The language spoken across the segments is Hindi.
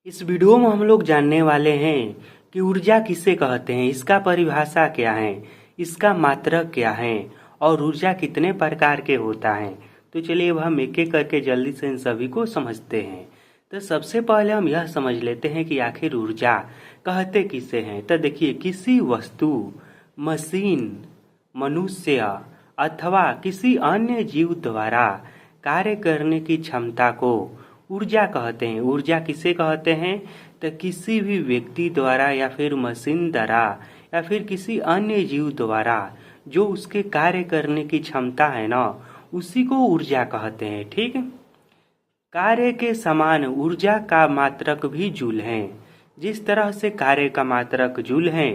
इस वीडियो में हम लोग जानने वाले हैं कि ऊर्जा किसे कहते हैं, इसका परिभाषा क्या है, इसका मात्रक क्या है और ऊर्जा कितने प्रकार के होता है। तो चलिए अब हम एक एक करके जल्दी से इन सभी को समझते हैं। तो सबसे पहले हम यह समझ लेते हैं कि आखिर ऊर्जा कहते किसे हैं। तो देखिए, किसी वस्तु, मशीन, मनुष्य अथवा किसी अन्य जीव द्वारा कार्य करने की क्षमता को ऊर्जा कहते हैं। ऊर्जा किसे कहते हैं? तो किसी भी व्यक्ति द्वारा या फिर मशीन द्वारा या फिर किसी अन्य जीव द्वारा जो उसके कार्य करने की क्षमता है ना, उसी को ऊर्जा कहते हैं। ठीक है। कार्य के समान ऊर्जा का मात्रक भी जूल है। जिस तरह से कार्य का मात्रक जूल है,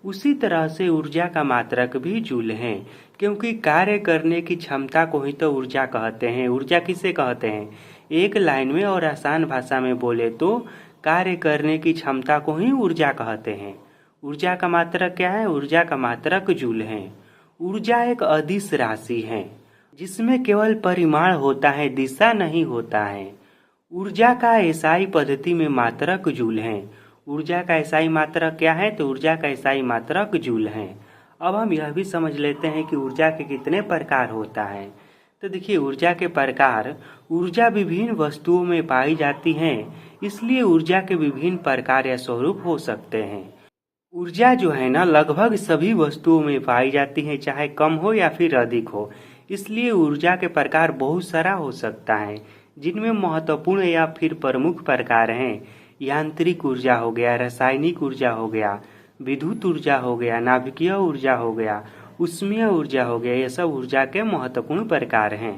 उसी तरह से ऊर्जा का मात्रक भी जूल है, क्योंकि कार्य करने की क्षमता को ही तो ऊर्जा कहते हैं। ऊर्जा किसे कहते हैं? एक लाइन में और आसान भाषा में बोले तो कार्य करने की क्षमता को ही ऊर्जा कहते हैं। ऊर्जा का मात्रक क्या है? ऊर्जा का मात्रक जूल है। ऊर्जा एक अदिश राशि है जिसमें केवल परिमाण होता है, दिशा नहीं होता है। ऊर्जा का एसआई पद्धति में मात्रक जूल है। ऊर्जा का एसआई मात्रक क्या है? तो ऊर्जा का एसआई मात्रक जूल है। अब हम यह भी समझ लेते हैं कि ऊर्जा के कितने प्रकार होता है। तो देखिए, ऊर्जा के प्रकार, ऊर्जा विभिन्न वस्तुओं में पाई जाती है, इसलिए ऊर्जा के विभिन्न प्रकार या स्वरूप हो सकते हैं। ऊर्जा जो है ना, लगभग सभी वस्तुओं में पाई जाती है, चाहे कम हो या फिर अधिक हो। इसलिए ऊर्जा के प्रकार बहुत सारा हो सकता है, जिनमें महत्वपूर्ण या फिर प्रमुख प्रकार हैं। यांत्रिक ऊर्जा हो गया, रासायनिक ऊर्जा हो गया, विद्युत ऊर्जा हो गया, नाभिकीय ऊर्जा हो गया, ऊष्मीय ऊर्जा हो गया। ये सब ऊर्जा के महत्वपूर्ण प्रकार हैं।